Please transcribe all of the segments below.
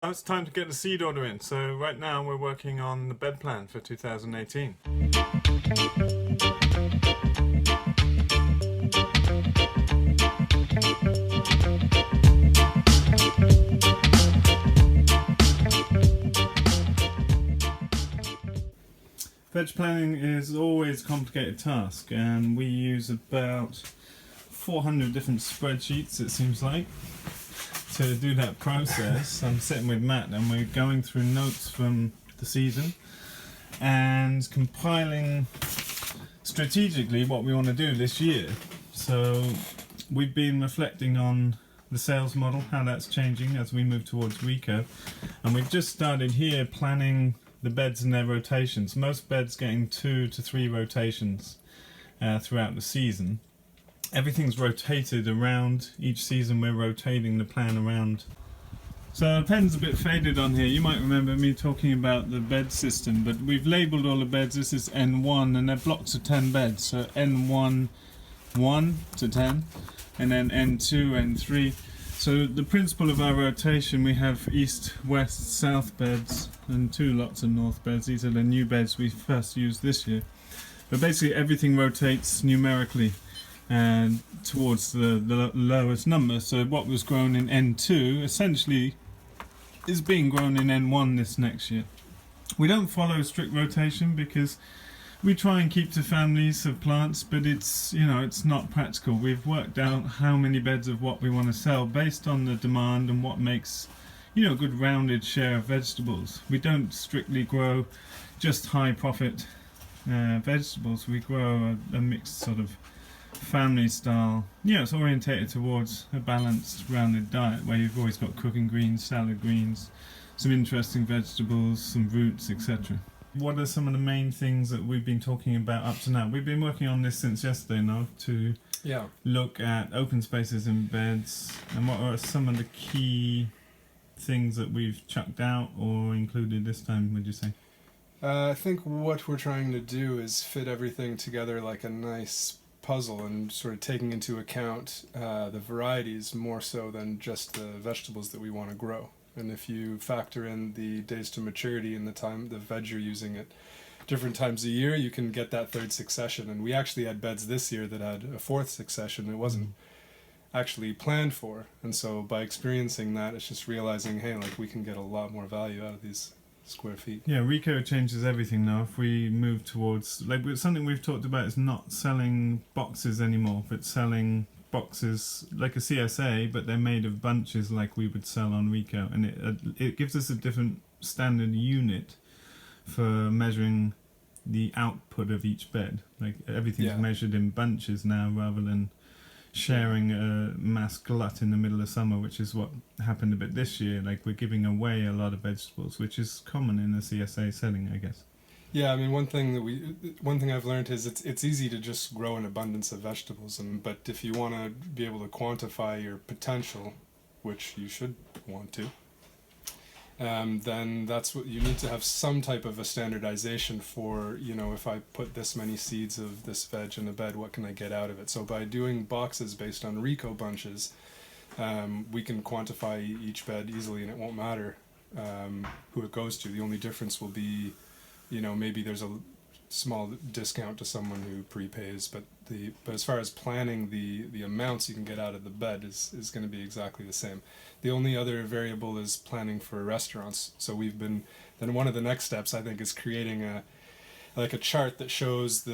Now it's time to get the seed order in. So right now we're working on the bed plan for 2018. Veg planning is always a complicated task, and we use about 400 different spreadsheets, it seems like, to do that process. I'm sitting with Matt and we're going through notes from the season and compiling strategically what we want to do this year. So we've been reflecting on the sales model, how that's changing as we move towards Rico, and we've just started here planning the beds and their rotations. Most beds getting 2 to 3 rotations throughout the season. Everything's rotated around. Each season we're rotating the plan around. So the pen's a bit faded on here. You might remember me talking about the bed system, but we've labelled all the beds. This is N1 and they're blocks of 10 beds. So N1, 1 to 10, and then N2, N3. So the principle of our rotation, we have east, west, south beds and 2 lots of north beds. These are the new beds we first used this year. But basically everything rotates numerically and towards the lowest number. So what was grown in N2 essentially is being grown in N1 this next year. We don't follow strict rotation because we try and keep to families of plants, but it's not practical. We've worked out how many beds of what we want to sell based on the demand and what makes a good rounded share of vegetables. We don't strictly grow just high profit vegetables. We grow a mixed sort of family style. It's orientated towards a balanced rounded diet where you've always got cooking greens, salad greens, some interesting vegetables, some roots, etc. What are some of the main things that we've been talking about up to now? We've been working on this since yesterday now to look at open spaces in beds, and what are some of the key things that we've chucked out or included this time, would you say? I think what we're trying to do is fit everything together like a nice puzzle and sort of taking into account the varieties more so than just the vegetables that we want to grow. And if you factor in the days to maturity and the veg you're using at different times a year, you can get that third succession. And we actually had beds this year that had a fourth succession. It wasn't actually planned for. And so by experiencing that, it's just realizing, hey, like we can get a lot more value out of these square feet. Yeah, Rico changes everything now. If we move towards, like something we've talked about is not selling boxes anymore, but selling boxes like a CSA, but they're made of bunches like we would sell on Rico, and it gives us a different standard unit for measuring the output of each bed. Like everything's measured in bunches now rather than sharing a mass glut in the middle of summer, which is what happened a bit this year. Like we're giving away a lot of vegetables, which is common in a CSA setting, I guess. Yeah, I mean, one thing I've learned is it's easy to just grow an abundance of vegetables, but if you want to be able to quantify your potential, which you should want to, then that's what you need to have some type of a standardization for. If I put this many seeds of this veg in a bed, what can I get out of it? So by doing boxes based on Rico bunches, we can quantify each bed easily, and it won't matter who it goes to. The only difference will be maybe there's a small discount to someone who prepays, but as far as planning the amounts you can get out of the bed is going to be exactly the same. The only other variable is planning for restaurants. So then one of the next steps, I think, is creating a chart that shows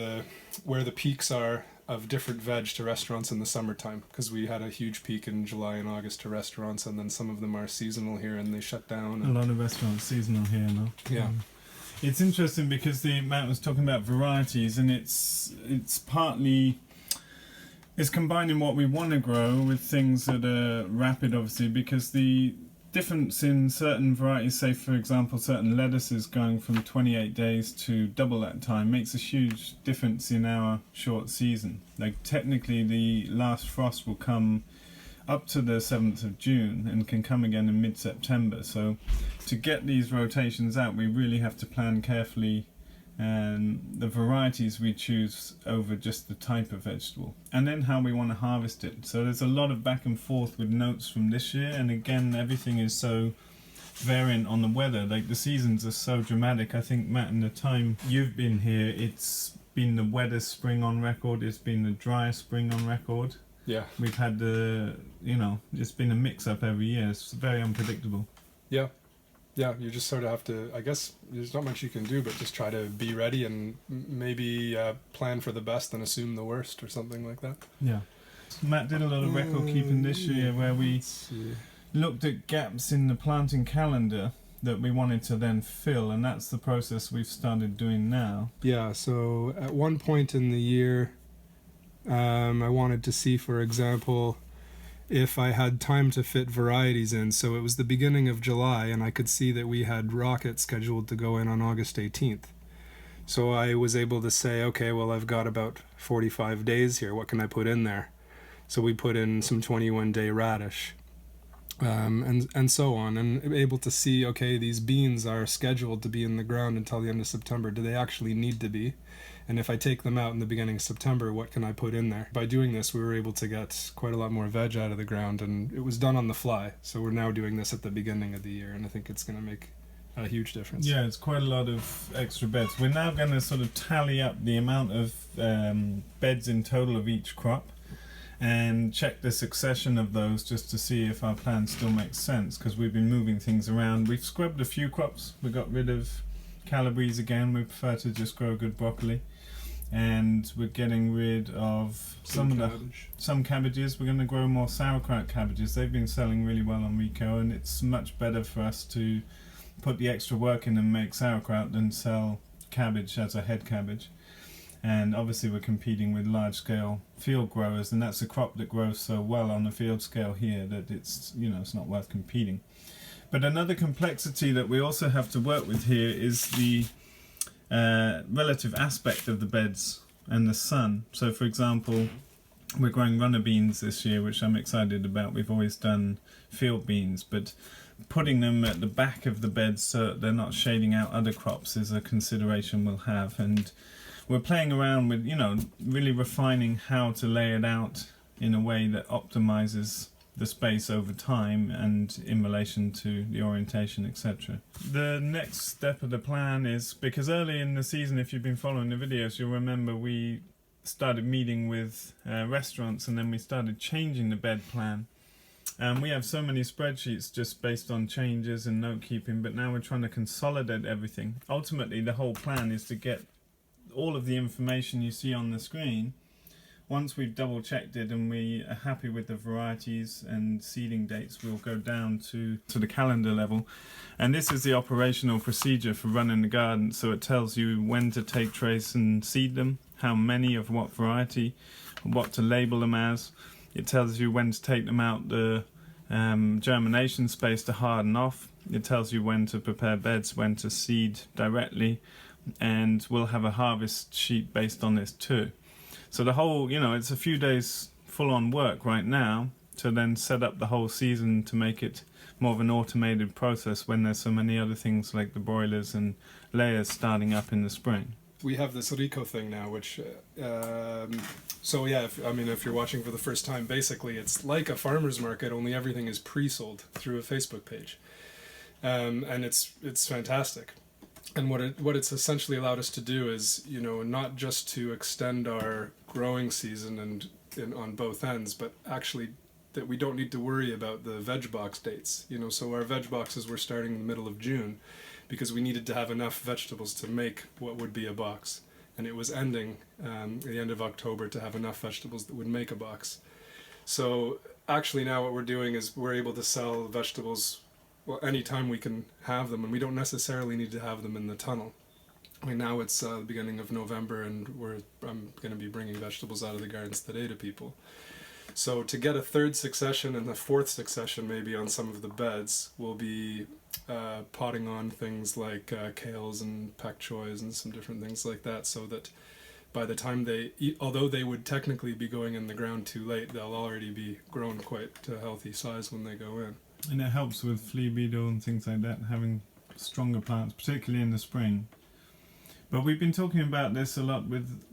where the peaks are of different veg to restaurants in the summertime, because we had a huge peak in July and August to restaurants, and then some of them are seasonal here and they shut down. A lot of restaurants seasonal here now. Yeah. It's interesting because Matt was talking about varieties, and it's partly combining what we want to grow with things that are rapid, obviously, because the difference in certain varieties, say for example certain lettuces going from 28 days to double that time, makes a huge difference in our short season. Like technically the last frost will come up to the 7th of June and can come again in mid-September. So to get these rotations out, we really have to plan carefully the varieties we choose over just the type of vegetable, and then how we want to harvest it. So there's a lot of back and forth with notes from this year, and again everything is so variant on the weather. Like the seasons are so dramatic. I think, Matt, in the time you've been here, it's been the wettest spring on record. It's been the driest spring on record. Yeah. We've had it's been a mix-up every year. It's very unpredictable. Yeah. Yeah, you just sort of have to, I guess, there's not much you can do, but just try to be ready and maybe plan for the best and assume the worst or something like that. Yeah. Matt did a lot of record keeping this year where we looked at gaps in the planting calendar that we wanted to then fill, and that's the process we've started doing now. Yeah, so at one point in the year, I wanted to see, for example, if I had time to fit varieties in. So it was the beginning of July, and I could see that we had rocket scheduled to go in on August 18th. So I was able to say, okay, well, I've got about 45 days here. What can I put in there? So we put in some 21-day radish, and so on, and able to see, okay, these beans are scheduled to be in the ground until the end of September. Do they actually need to be? And if I take them out in the beginning of September, what can I put in there? By doing this, we were able to get quite a lot more veg out of the ground, and it was done on the fly. So we're now doing this at the beginning of the year, and I think it's going to make a huge difference. Yeah, it's quite a lot of extra beds. We're now going to sort of tally up the amount of beds in total of each crop and check the succession of those just to see if our plan still makes sense, because we've been moving things around. We've scrubbed a few crops. We got rid of Calabrese again. We prefer to just grow good broccoli. And we're getting rid of some cabbages. We're going to grow more sauerkraut cabbages. They've been selling really well on Rico, and it's much better for us to put the extra work in and make sauerkraut than sell cabbage as a head cabbage. And obviously we're competing with large-scale field growers, and that's a crop that grows so well on the field scale here that it's not worth competing. But another complexity that we also have to work with here is the relative aspect of the beds and the sun. So for example, we're growing runner beans this year, which I'm excited about. We've always done field beans, but putting them at the back of the beds so they're not shading out other crops is a consideration we'll have. And we're playing around with, really refining how to lay it out in a way that optimizes the space over time and in relation to the orientation, etc. The next step of the plan is, because early in the season, if you've been following the videos, you'll remember we started meeting with restaurants, and then we started changing the bed plan. We have so many spreadsheets just based on changes and note keeping, but now we're trying to consolidate everything. Ultimately, the whole plan is to get all of the information you see on the screen. Once we've double checked it and we are happy with the varieties and seeding dates, we'll go down to the calendar level. And this is the operational procedure for running the garden. So it tells you when to take trays and seed them, how many of what variety, what to label them as. It tells you when to take them out the germination space to harden off. It tells you when to prepare beds, when to seed directly. And we'll have a harvest sheet based on this too. So the whole, it's a few days full-on work right now to then set up the whole season to make it more of an automated process when there's so many other things like the broilers and layers starting up in the spring. We have this Rico thing now, which, if you're watching for the first time, basically it's like a farmer's market, only everything is pre-sold through a Facebook page. And it's fantastic. And what it's essentially allowed us to do is, not just to extend our growing season and on both ends, but actually that we don't need to worry about the veg box dates. So our veg boxes were starting in the middle of June because we needed to have enough vegetables to make what would be a box. And it was ending at the end of October to have enough vegetables that would make a box. So actually now what we're doing is we're able to sell vegetables anytime we can have them, and we don't necessarily need to have them in the tunnel. Now it's the beginning of November, and I'm going to be bringing vegetables out of the gardens today to people. So to get a third succession and a fourth succession maybe on some of the beds, we'll be potting on things like kales and pak choys and some different things like that, so that by the time they eat, although they would technically be going in the ground too late, they'll already be grown quite to a healthy size when they go in. And it helps with flea beetle and things like that, having stronger plants, particularly in the spring. But we've been talking about this a lot with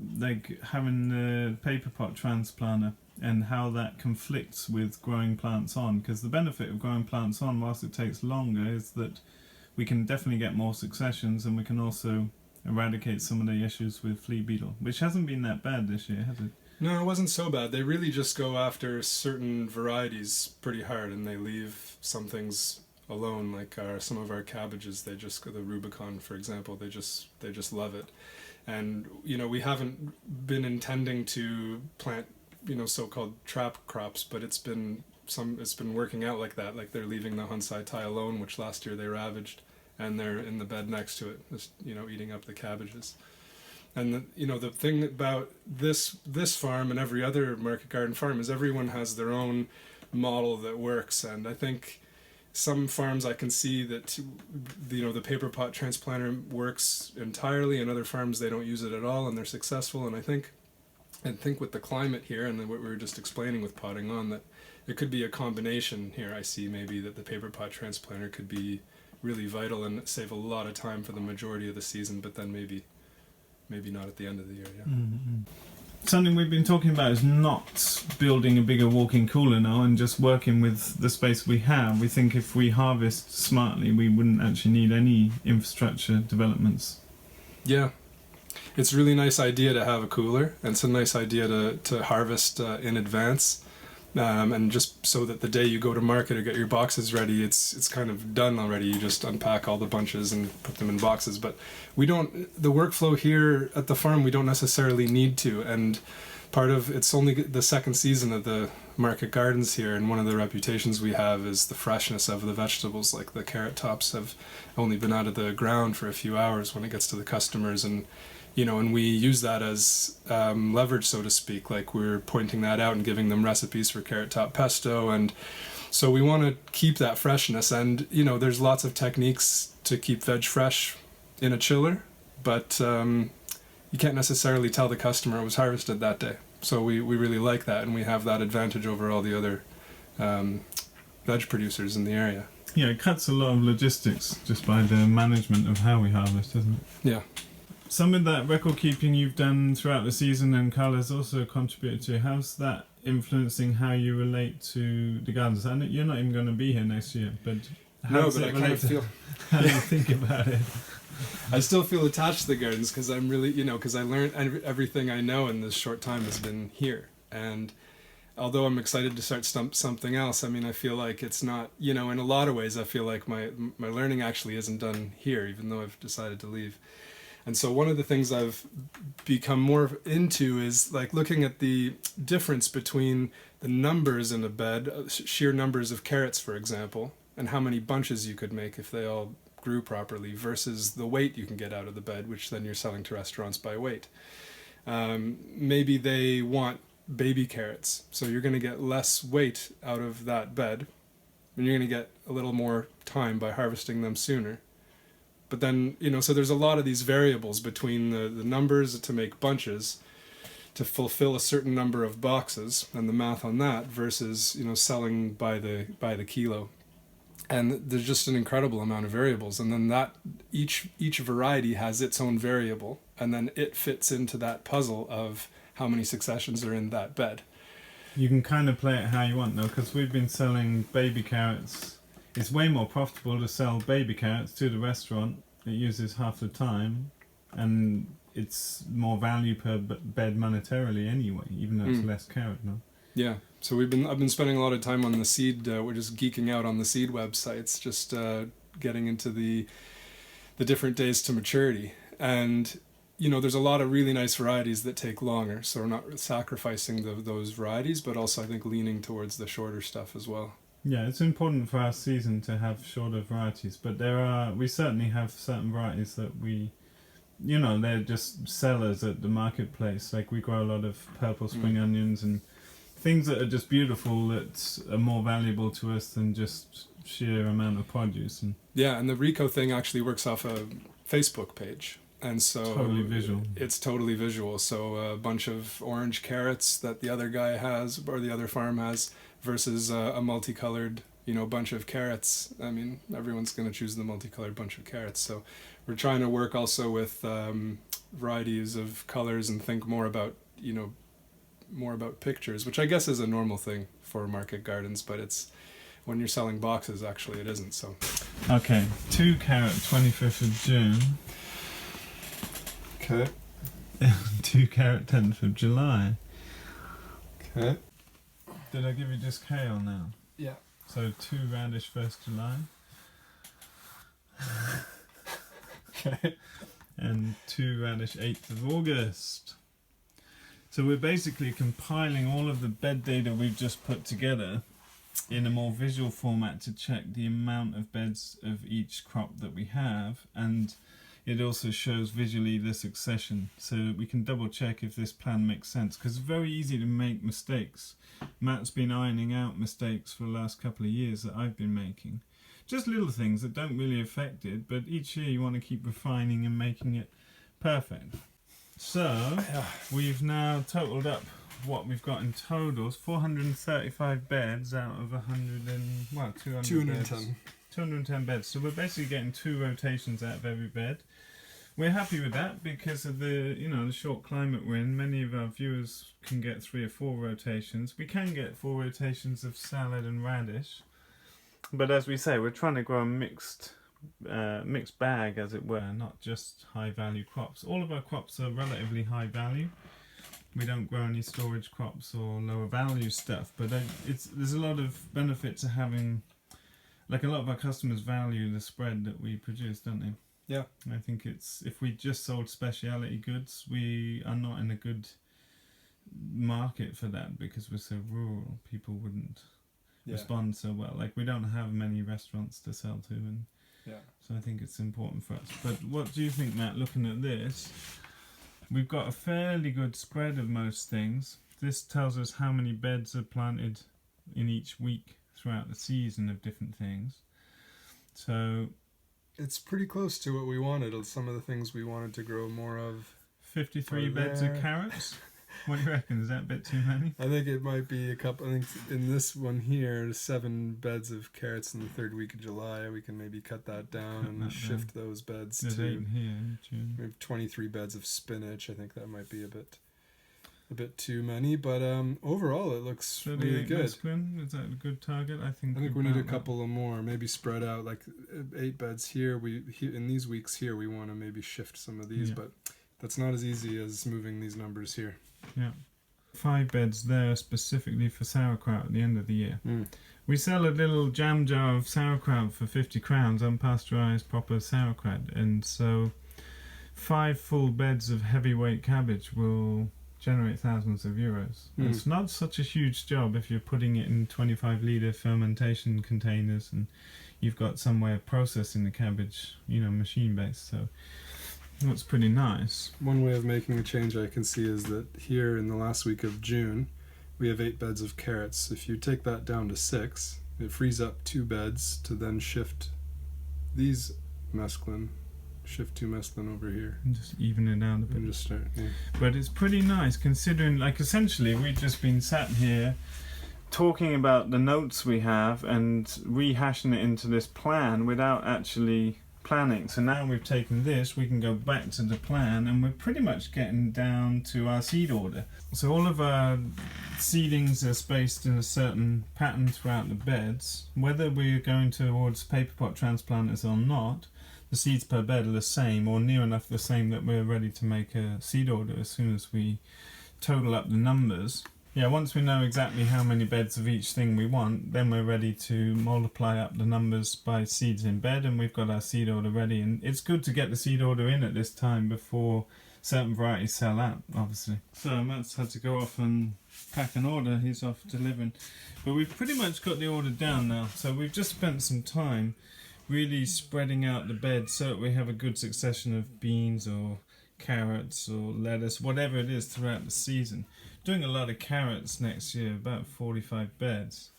having the paper pot transplanter. and how that conflicts with growing plants on. Because the benefit of growing plants on, whilst it takes longer, is that we can definitely get more successions, and we can also eradicate some of the issues with flea beetle, which hasn't been that bad this year, has it? No, it wasn't so bad. They really just go after certain varieties pretty hard, and they leave some things alone, like some of our cabbages. They just, the Rubicon, for example, they just love it. And we haven't been intending to plant so-called trap crops, but it's been working out like that. Like they're leaving the Hunsai Thai alone, which last year they ravaged, and they're in the bed next to it, just eating up the cabbages. And the thing about this farm and every other market garden farm is everyone has their own model that works. And I think some farms I can see that the paper pot transplanter works entirely, and other farms they don't use it at all and they're successful. And I think with the climate here and what we were just explaining with potting on, that it could be a combination here. I see maybe that the paper pot transplanter could be really vital and save a lot of time for the majority of the season, but then maybe not at the end of the year. Yeah. Mm-hmm. Something we've been talking about is not building a bigger walk-in cooler now and just working with the space we have. We think if we harvest smartly, we wouldn't actually need any infrastructure developments. Yeah. It's a really nice idea to have a cooler, and it's a nice idea to harvest in advance. And just so that the day you go to market or get your boxes ready, it's kind of done already. You just unpack all the bunches and put them in boxes. But the workflow here at the farm, we don't necessarily need to. And it's only the second season of the market gardens here, and one of the reputations we have is the freshness of the vegetables. Like the carrot tops have only been out of the ground for a few hours when it gets to the customers, and and we use that as leverage, so to speak. Like we're pointing that out and giving them recipes for carrot top pesto, and so we want to keep that freshness. And there's lots of techniques to keep veg fresh in a chiller, but you can't necessarily tell the customer it was harvested that day. So we really like that, and we have that advantage over all the other veg producers in the area. Yeah, it cuts a lot of logistics just by the management of how we harvest, doesn't it? Yeah. Some of that record keeping you've done throughout the season, and Carla's also contributed to. How's that influencing how you relate to the gardens? I know you're not even going to be here next year, but how do you think about it? I still feel attached to the gardens because I'm really, because I learned everything I know in this short time has been here. And although I'm excited to start something else, I mean, I feel like it's not, in a lot of ways, I feel like my learning actually isn't done here, even though I've decided to leave. And so one of the things I've become more into is like looking at the difference between the numbers in a bed, sheer numbers of carrots, for example, and how many bunches you could make if they all grew properly, versus the weight you can get out of the bed, which then you're selling to restaurants by weight. Maybe they want baby carrots, so you're going to get less weight out of that bed, and you're going to get a little more time by harvesting them sooner. But then, so there's a lot of these variables between the numbers to make bunches to fulfill a certain number of boxes and the math on that versus, selling by the kilo. And there's just an incredible amount of variables. And then that each variety has its own variable, and then it fits into that puzzle of how many successions are in that bed. You can kind of play it how you want though, because we've been selling baby carrots. It's way more profitable to sell baby carrots to the restaurant. It uses half the time, and it's more value per bed monetarily anyway, even though it's less carrot now. Yeah, so I've been spending a lot of time on the seed. We're just geeking out on the seed websites, just getting into the different days to maturity. And there's a lot of really nice varieties that take longer, so we're not sacrificing those varieties, but also I think leaning towards the shorter stuff as well. Yeah, it's important for our season to have shorter varieties, but we certainly have certain varieties that they're just sellers at the marketplace. Like we grow a lot of purple spring onions and things that are just beautiful, that are more valuable to us than just sheer amount of produce. And the Rico thing actually works off a Facebook page. And so totally visual. It's totally visual. So a bunch of orange carrots that the other guy has, or the other farm has, versus a multicolored, bunch of carrots. I mean, everyone's going to choose the multicolored bunch of carrots. So we're trying to work also with varieties of colors and think more about, more about pictures, which I guess is a normal thing for market gardens, but it's when you're selling boxes, actually it isn't. So Okay, 2 carat 25th of June, okay, 2 carat 10th of July. okay, Did I give you just kale now? yeah, So 2 radish 1st July okay, and 2 radish 8th of August. So we're basically compiling all of the bed data we've just put together in a more visual format to check the amount of beds of each crop that we have, and it also shows visually the succession, so we can double check if this plan makes sense, because it's very easy to make mistakes. Matt's been ironing out mistakes for the last couple of years that I've been making. Just little things that don't really affect it, but each year you want to keep refining and making it perfect. So we've now totaled up what we've got in totals: 435 beds out of 200 210. beds. 210 beds. So we're basically getting 2 rotations out of every bed. We're happy with that because of the the short climate we're in. Many of our viewers can get 3 or 4 rotations. We can get 4 rotations of salad and radish, but as we say, we're trying to grow a mixed bag, as it were, not just high value crops. All of our crops are relatively high value. We don't grow any storage crops or lower value stuff, but there's a lot of benefit to having, like, a lot of our customers value the spread that we produce, don't they? Yeah. I think if we just sold speciality goods, we are not in a good market for that because we're so rural. People wouldn't respond so well. Like, we don't have many restaurants to sell to, and so I think it's important for us. But what do you think, Matt, looking at this? We've got a fairly good spread of most things. This tells us how many beds are planted in each week throughout the season of different things. So it's pretty close to what we wanted. Some of the things we wanted to grow more of. 53 beds of carrots? What do you reckon? Is that a bit too many? I think it might be a couple. I think in this one here, 7 beds of carrots in the 3rd week of July. We can maybe cut that down and shift those beds. There's to 8 in here in June. We have 23 beds of spinach. I think that might be a bit too many, but overall it looks really good. Mesclun, is that a good target? I think we need a couple of more, maybe spread out, like 8 beds here. In these weeks here, we want to maybe shift some of these, but that's not as easy as moving these numbers here. Yeah. 5 beds there specifically for sauerkraut at the end of the year. We sell a little jam jar of sauerkraut for 50 crowns, unpasteurized proper sauerkraut, and so 5 full beds of heavyweight cabbage will generate thousands of euros. It's not such a huge job if you're putting it in 25-litre fermentation containers and you've got some way of processing the cabbage, machine-based, so that's pretty nice. One way of making a change I can see is that here in the last week of June, we have 8 beds of carrots. If you take that down to 6, it frees up 2 beds to then shift these mesclun. Shift 2 mesclun over here. And just even it out a bit. And just start, But it's pretty nice considering, like, essentially we've just been sat here talking about the notes we have and rehashing it into this plan without actually planning. So now we've taken this, we can go back to the plan, and we're pretty much getting down to our seed order. So all of our seedings are spaced in a certain pattern throughout the beds. Whether we're going towards paper pot transplanters or not, the seeds per bed are the same, or near enough the same, that we're ready to make a seed order as soon as we total up the numbers. Yeah, once we know exactly how many beds of each thing we want, then we're ready to multiply up the numbers by seeds in bed, and we've got our seed order ready. And it's good to get the seed order in at this time before certain varieties sell out, obviously. So Matt's had to go off and pack an order. He's off delivering. But we've pretty much got the order down now. So we've just spent some time really spreading out the bed so that we have a good succession of beans or carrots or lettuce, whatever it is, throughout the season. Doing a lot of carrots next year, about 45 beds.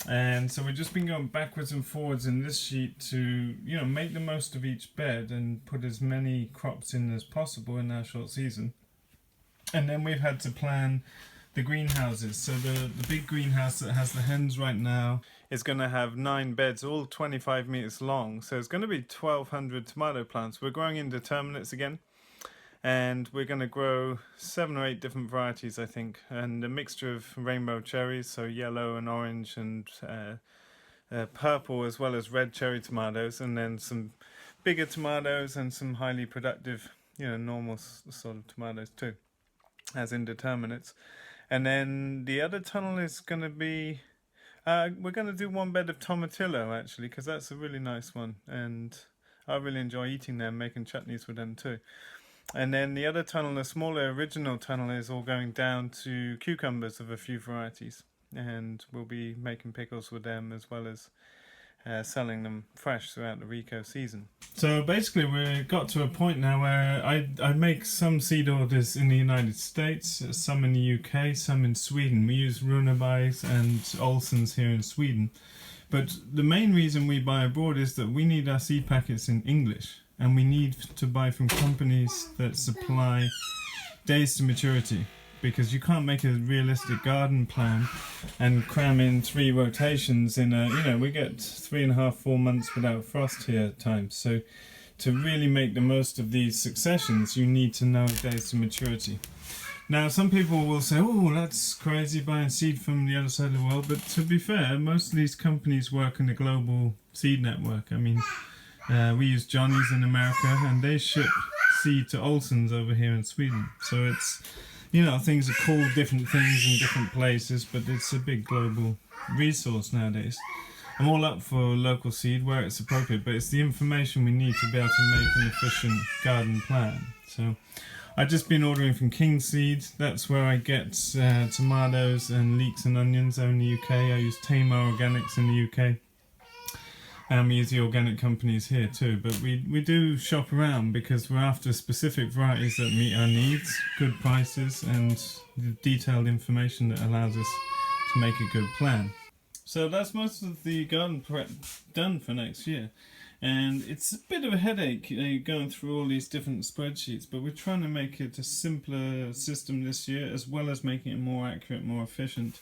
And so we've just been going backwards and forwards in this sheet to, make the most of each bed and put as many crops in as possible in our short season. And then we've had to plan the greenhouses. So the big greenhouse that has the hens right now is going to have 9 beds, all 25 meters long. So it's going to be 1,200 tomato plants. We're growing indeterminates again. And we're going to grow 7 or 8 different varieties, I think, and a mixture of rainbow cherries, so yellow and orange and purple, as well as red cherry tomatoes, and then some bigger tomatoes and some highly productive, normal sort of tomatoes too, as indeterminates. And then the other tunnel is going to be, we're going to do one bed of tomatillo actually, because that's a really nice one, and I really enjoy eating them, making chutneys with them too. And then the other tunnel, the smaller original tunnel, is all going down to cucumbers of a few varieties, and we'll be making pickles with them as well as selling them fresh throughout the Rico season. So basically we got to a point now where I make some seed orders in the United States, some in the UK, some in Sweden. We use Runebergs and Olsons here in Sweden. But the main reason we buy abroad is that we need our seed packets in English, and we need to buy from companies that supply days to maturity, because you can't make a realistic garden plan and cram in 3 rotations in we get 3.5-4 months without frost here at times. So to really make the most of these successions, you need to know days to maturity. Now, some people will say, oh, that's crazy buying seed from the other side of the world, but to be fair, most of these companies work in a global seed network. I mean, we use Johnny's in America, and they ship seed to Olson's over here in Sweden. So it's, things are called different things in different places, but it's a big global resource nowadays. I'm all up for local seed where it's appropriate, but it's the information we need to be able to make an efficient garden plan. So I've just been ordering from King Seed. That's where I get tomatoes and leeks and onions over in the UK. I use Tamar Organics in the UK. And we use the organic companies here too. But we do shop around because we're after specific varieties that meet our needs, good prices, and the detailed information that allows us to make a good plan. So that's most of the garden prep done for next year. And it's a bit of a headache, going through all these different spreadsheets, but we're trying to make it a simpler system this year, as well as making it more accurate, more efficient.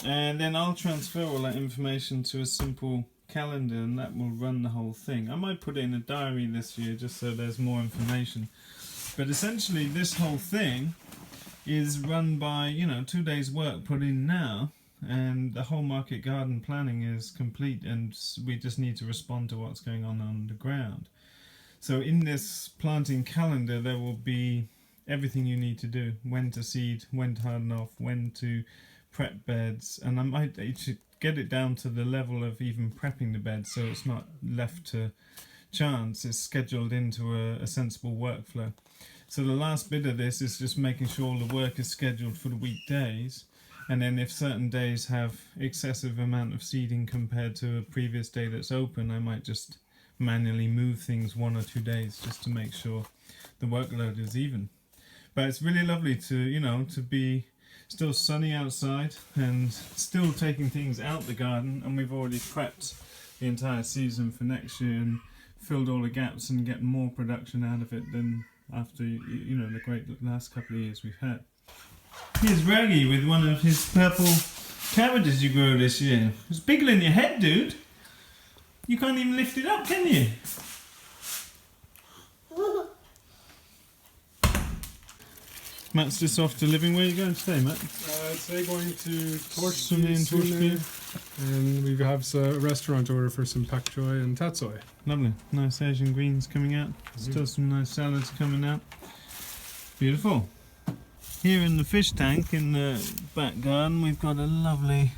And then I'll transfer all that information to a simple calendar, and that will run the whole thing. I might put it in a diary this year just so there's more information. But essentially this whole thing is run by, 2 days work put in now, and the whole market garden planning is complete, and we just need to respond to what's going on the ground. So in this planting calendar there will be everything you need to do: when to seed, when to harden off, when to prep beds, and I might get it down to the level of even prepping the bed, so it's not left to chance. It's scheduled into a sensible workflow. So the last bit of this is just making sure all the work is scheduled for the weekdays. And then if certain days have excessive amount of seeding compared to a previous day that's open, I might just manually move things 1 or 2 days just to make sure the workload is even. But it's really lovely to, to be still sunny outside and still taking things out the garden. And we've already prepped the entire season for next year and filled all the gaps and get more production out of it than after, the great last couple of years we've had. Here's Raggy with one of his purple cabbages you grew this year. It's bigger than your head, dude. You can't even lift it up, can you? Matt's just off to living. Where are you going today, Matt? Today going to Torchby. And we have a restaurant order for some pak choi and tatsoi. Lovely. Nice Asian greens coming out. Still some nice salads coming out. Beautiful. Here in the fish tank in the back garden, we've got a lovely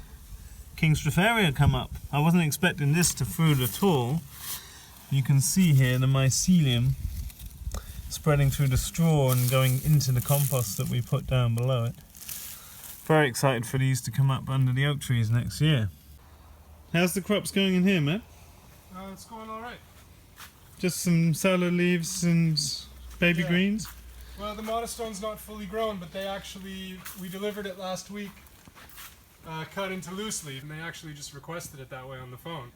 King Stropharia come up. I wasn't expecting this to fruit at all. You can see here the mycelium spreading through the straw and going into the compost that we put down below it. Very excited for these to come up under the oak trees next year. How's the crops going in here, Matt? It's going alright. Just some salad leaves and baby greens? Well, the monostone's not fully grown, but we delivered it last week, cut into loose leaf, and they actually just requested it that way on the phone.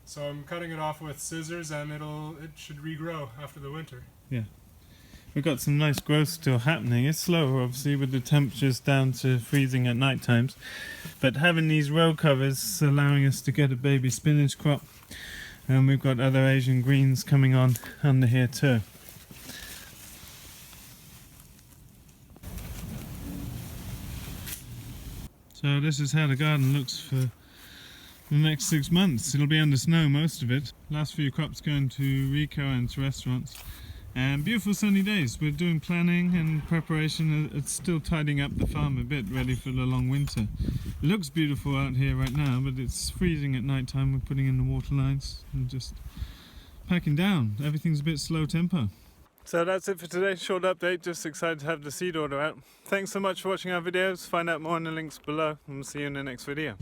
So I'm cutting it off with scissors, and it should regrow after the winter. Yeah. We've got some nice growth still happening. It's slower, obviously, with the temperatures down to freezing at night times. But having these row covers is allowing us to get a baby spinach crop. And we've got other Asian greens coming on under here too. So this is how the garden looks for the next 6 months. It'll be under snow, most of it. Last few crops going to Rico and to restaurants. And beautiful sunny days. We're doing planning and preparation. It's still tidying up the farm a bit, ready for the long winter. It looks beautiful out here right now, but it's freezing at night time. We're putting in the water lines and just packing down. Everything's a bit slow tempo. So that's it for today. Short update. Just excited to have the seed order out. Thanks so much for watching our videos. Find out more in the links below, and we'll see you in the next video.